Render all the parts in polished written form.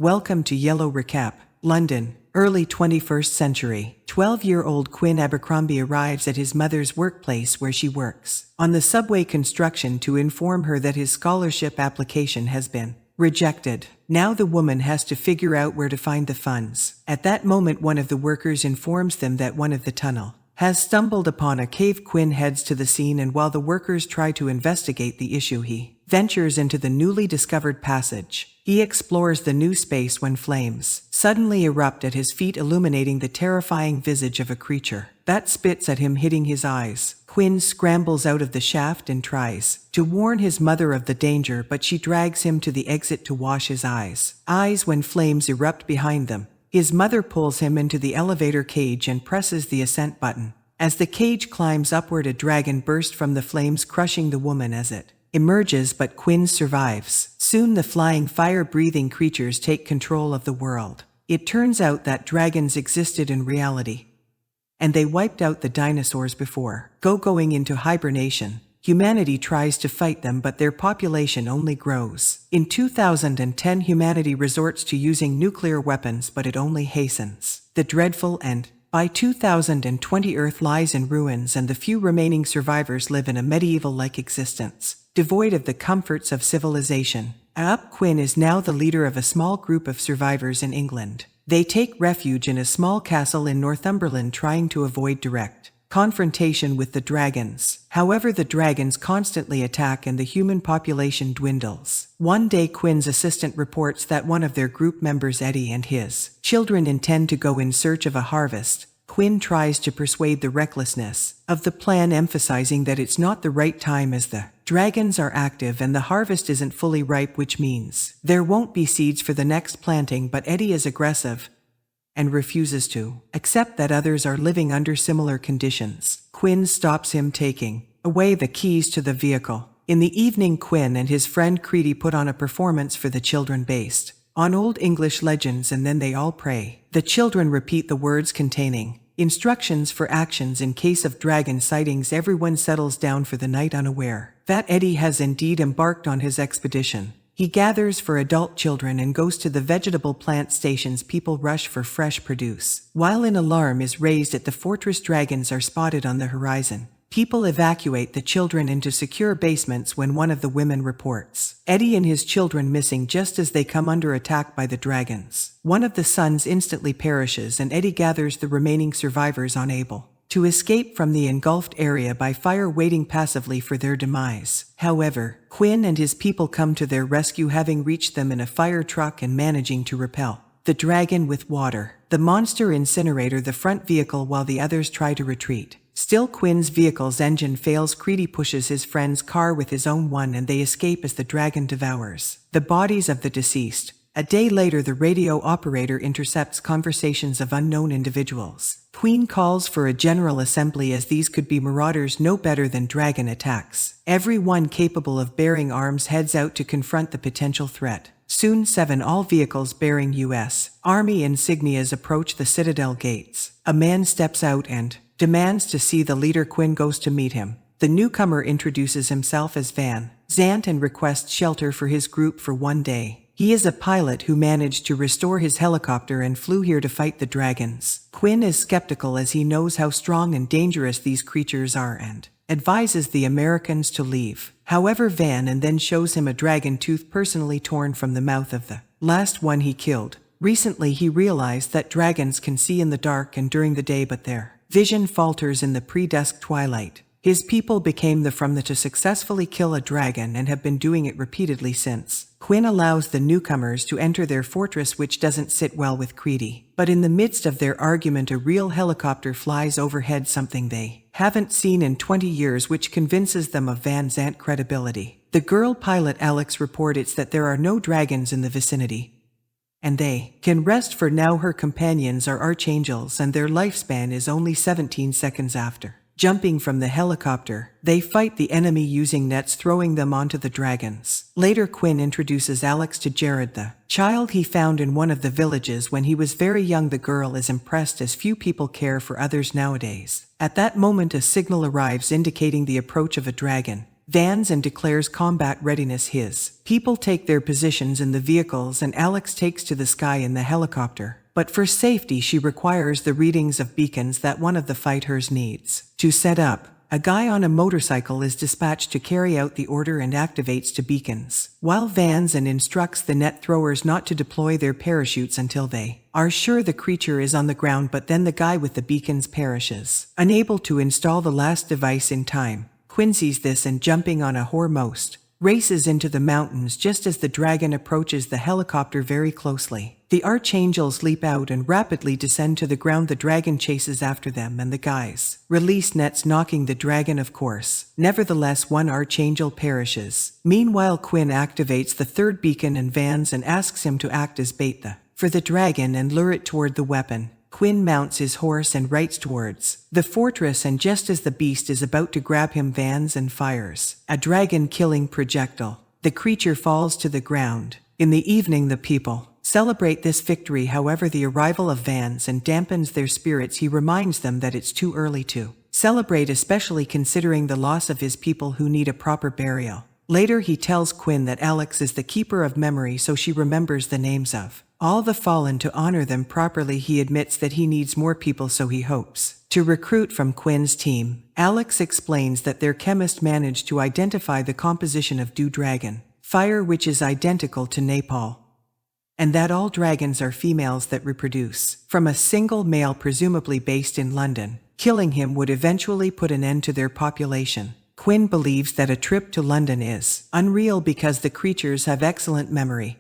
Welcome to Yellow Recap, London, early 21st century. 12-year-old Quinn Abercrombie arrives at his mother's workplace where she works on the subway construction to inform her that his scholarship application has been rejected. Now the woman has to figure out where to find the funds. At that moment, one of the workers informs them that one of the tunnel has stumbled upon a cave. Quinn heads to the scene, and while the workers try to investigate the issue, he ventures into the newly discovered passage. He explores the new space when flames suddenly erupt at his feet, illuminating the terrifying visage of a creature that spits at him, hitting his eyes. Quinn scrambles out of the shaft and tries to warn his mother of the danger, but she drags him to the exit to wash his eyes when flames erupt behind them. His mother pulls him into the elevator cage and presses the ascent button. As the cage climbs upward, a dragon bursts from the flames, crushing the woman as it emerges, but Quinn survives. Soon the flying, fire-breathing creatures take control of the world. It turns out that dragons existed in reality, and they wiped out the dinosaurs before going into hibernation. Humanity tries to fight them, but their population only grows. In 2010, humanity resorts to using nuclear weapons, but it only hastens the dreadful end. By 2020, Earth lies in ruins, and the few remaining survivors live in a medieval-like existence, devoid of the comforts of civilization. Quinn is now the leader of a small group of survivors in England. They take refuge in a small castle in Northumberland, trying to avoid direct confrontation with the dragons. However, the dragons constantly attack and the human population dwindles. One day, Quinn's assistant reports that one of their group members, Eddie, and his children intend to go in search of a harvest. Quinn tries to persuade the recklessness of the plan, emphasizing that it's not the right time as the dragons are active and the harvest isn't fully ripe, which means there won't be seeds for the next planting. But Eddie is aggressive and refuses to accept that others are living under similar conditions. Quinn stops him, taking away the keys to the vehicle. In the evening, Quinn and his friend Creedy put on a performance for the children based on Old English legends, and then they all pray. The children repeat the words containing instructions for actions in case of dragon sightings. Everyone settles down for the night, unaware that Eddie has indeed embarked on his expedition. He gathers for adult children and goes to the vegetable plant stations. People rush for fresh produce. While an alarm is raised at the fortress, dragons are spotted on the horizon. People evacuate the children into secure basements when one of the women reports Eddie and his children missing just as they come under attack by the dragons. One of the sons instantly perishes, and Eddie gathers the remaining survivors, unable to escape from the engulfed area by fire, waiting passively for their demise. However, Quinn and his people come to their rescue, having reached them in a fire truck and managing to repel the dragon with water. The monster incinerator the front vehicle while the others try to retreat. Still, Quinn's vehicle's engine fails. Creedy pushes his friend's car with his own one, and they escape as the dragon devours the bodies of the deceased. A day later, the radio operator intercepts conversations of unknown individuals. Queen calls for a general assembly, as these could be marauders no better than dragon attacks. Everyone capable of bearing arms heads out to confront the potential threat. Soon, 7 all vehicles bearing U.S. Army insignias approach the citadel gates. A man steps out and demands to see the leader. Quinn goes to meet him. The newcomer introduces himself as Van Zant and requests shelter for his group for one day. He is a pilot who managed to restore his helicopter and flew here to fight the dragons. Quinn is skeptical, as he knows how strong and dangerous these creatures are, and advises the Americans to leave. However, Van and then shows him a dragon tooth personally torn from the mouth of the last one he killed. Recently, he realized that dragons can see in the dark and during the day, but their vision falters in the pre-dusk twilight. His people became to successfully kill a dragon and have been doing it repeatedly since. Quinn allows the newcomers to enter their fortress, which doesn't sit well with Creedy. But in the midst of their argument, a real helicopter flies overhead, something they haven't seen in 20 years, which convinces them of Van Zant's credibility. The girl pilot Alex reports that there are no dragons in the vicinity, and they can rest for now. Her companions are archangels, and their lifespan is only 17 seconds. After jumping from the helicopter, they fight the enemy using nets, throwing them onto the dragons. Later, Quinn introduces Alex to Jared, the child he found in one of the villages when he was very young. The girl is impressed, as few people care for others nowadays. At that moment, a signal arrives indicating the approach of a dragon. Vans and declares combat readiness his. People take their positions in the vehicles and Alex takes to the sky in the helicopter. But for safety she requires the readings of beacons that one of the fighters needs. To set up, a guy on a motorcycle is dispatched to carry out the order and activates to beacons, while Vans and instructs the net throwers not to deploy their parachutes until they are sure the creature is on the ground, but then the guy with the beacons perishes, unable to install the last device in time. Quinn sees this and jumping on a horsemost, races into the mountains just as the dragon approaches the helicopter very closely. The archangels leap out and rapidly descend to the ground. The dragon chases after them and the guys release nets, knocking the dragon of course. Nevertheless, one archangel perishes. Meanwhile, Quinn activates the third beacon and Vans and asks him to act as bait for the dragon and lure it toward the weapon. Quinn mounts his horse and rides towards the fortress, and just as the beast is about to grab him, Vans and fires a dragon-killing projectile. The creature falls to the ground. In the evening, the people celebrate this victory. However, the arrival of Vans and dampens their spirits. He reminds them that it's too early to celebrate, especially considering the loss of his people who need a proper burial. Later, he tells Quinn that Alex is the keeper of memory, so she remembers the names of all the fallen to honor them properly. He admits that he needs more people, so he hopes to recruit from Quinn's team. Alex explains that their chemist managed to identify the composition of dew dragon fire, which is identical to napalm, and that all dragons are females that reproduce from a single male, presumably based in London. Killing him would eventually put an end to their population. Quinn believes that a trip to London is unreal because the creatures have excellent memory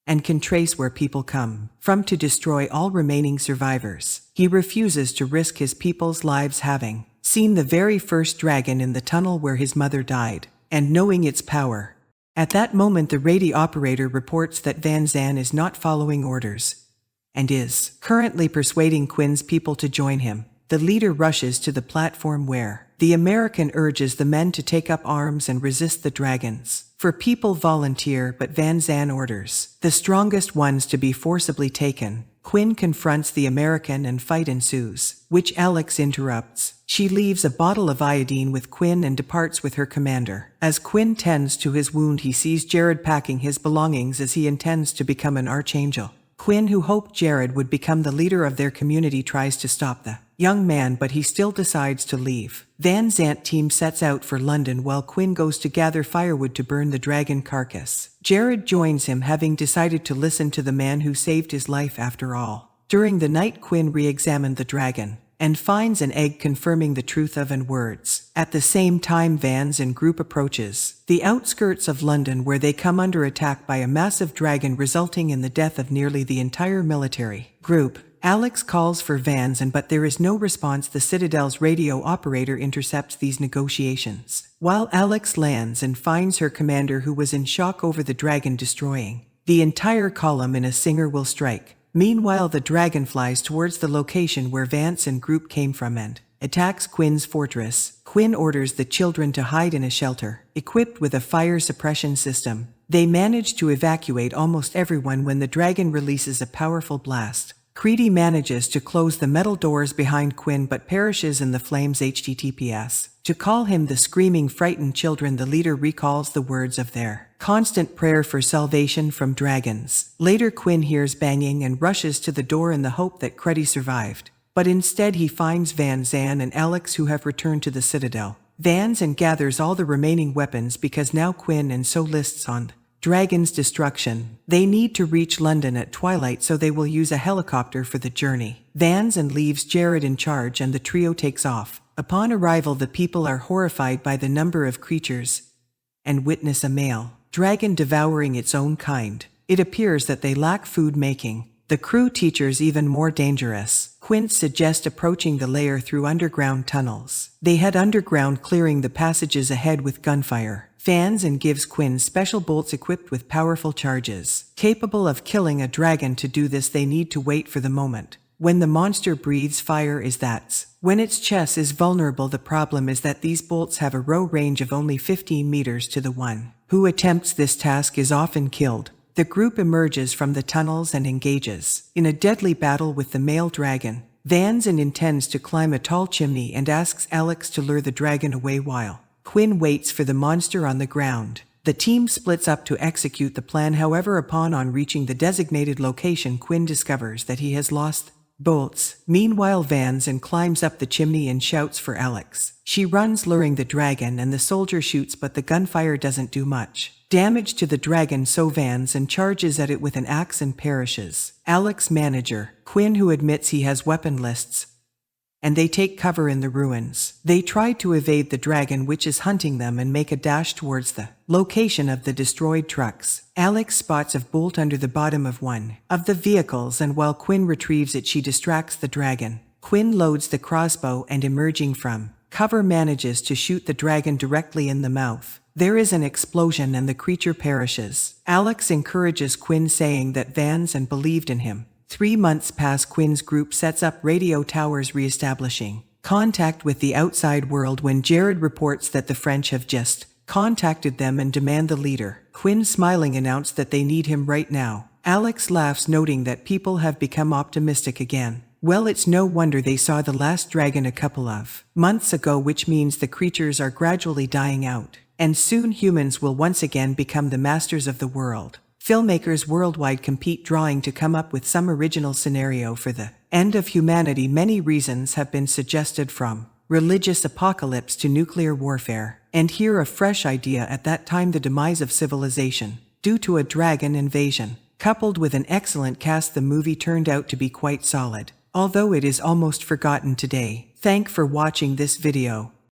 and can trace where people come from to destroy all remaining survivors. He refuses to risk his people's lives, having seen the very first dragon in the tunnel where his mother died, and knowing its power. At that moment, the radio operator reports that Van Zan is not following orders and is currently persuading Quinn's people to join him. The leader rushes to the platform where the American urges the men to take up arms and resist the dragons. For people volunteer, but Van Zan orders the strongest ones to be forcibly taken. Quinn confronts the American and fight ensues, which Alex interrupts. She leaves a bottle of iodine with Quinn and departs with her commander. As Quinn tends to his wound, he sees Jared packing his belongings as he intends to become an archangel. Quinn, who hoped Jared would become the leader of their community, tries to stop the young man, but he still decides to leave. Van Zant team sets out for London while Quinn goes to gather firewood to burn the dragon carcass. Jared joins him, having decided to listen to the man who saved his life after all. During the night, Quinn re-examined the dragon and finds an egg confirming the truth of an words. At the same time, Vans and group approaches the outskirts of London, where they come under attack by a massive dragon, resulting in the death of nearly the entire military group. Alex calls for Vans, but there is no response. The Citadel's radio operator intercepts these negotiations, while Alex lands and finds her commander, who was in shock over the dragon destroying the entire column in a single will strike. Meanwhile, the dragon flies towards the location where Vance and group came from and attacks Quinn's fortress. Quinn orders the children to hide in a shelter, equipped with a fire suppression system. They manage to evacuate almost everyone when the dragon releases a powerful blast. Creedy manages to close the metal doors behind Quinn but perishes in the flames. HTTPS. To call him the screaming, frightened children, the leader recalls the words of their constant prayer for salvation from dragons. Later, Quinn hears banging and rushes to the door in the hope that Cruddy survived. But instead he finds Van Zan and Alex, who have returned to the Citadel. Van Zan gathers all the remaining weapons because now Quinn and so lists on dragon's destruction. They need to reach London at twilight, so they will use a helicopter for the journey. Van Zan leaves Jared in charge and the trio takes off. Upon arrival, the people are horrified by the number of creatures and witness a male dragon devouring its own kind. It appears that they lack food, making the crew teachers even more dangerous. Quint suggests approaching the lair through underground tunnels. They head underground, clearing the passages ahead with gunfire. Fans and gives Quinn special bolts equipped with powerful charges, capable of killing a dragon. To do this, they need to wait for the moment when the monster breathes fire. That's when its chest is vulnerable. The problem is that these bolts have a row range of only 15 meters to the one who attempts this task is often killed. The group emerges from the tunnels and engages in a deadly battle with the male dragon. Van Zan intends to climb a tall chimney and asks Alex to lure the dragon away, while Quinn waits for the monster on the ground. The team splits up to execute the plan. However, upon reaching the designated location, Quinn discovers that he has lost bolts. Meanwhile, Vans and climbs up the chimney and shouts for Alex. She runs, luring the dragon, and the soldier shoots, but the gunfire doesn't do much damage to the dragon, so Vans and charges at it with an axe and perishes. Alex manager, Quinn, who admits he has weapon lists, and they take cover in the ruins. They try to evade the dragon, which is hunting them, and make a dash towards the location of the destroyed trucks. Alex spots a bolt under the bottom of one of the vehicles, and while Quinn retrieves it, she distracts the dragon. Quinn loads the crossbow and, emerging from cover, manages to shoot the dragon directly in the mouth. There is an explosion and the creature perishes. Alex encourages Quinn, saying that Vans and believed in him. 3 months pass. Quinn's group sets up radio towers, re-establishing contact with the outside world, when Jared reports that the French have just contacted them and demand the leader. Quinn, smiling, announced that they need him right now. Alex laughs, noting that people have become optimistic again. Well, it's no wonder. They saw the last dragon a couple of months ago, which means the creatures are gradually dying out, and soon humans will once again become the masters of the world. Filmmakers worldwide compete, drawing to come up with some original scenario for the end of humanity. Many reasons have been suggested, from religious apocalypse to nuclear warfare, and here a fresh idea: at that time, the demise of civilization due to a dragon invasion. Coupled with an excellent cast, the movie turned out to be quite solid, although it is almost forgotten today. Thank for watching this video.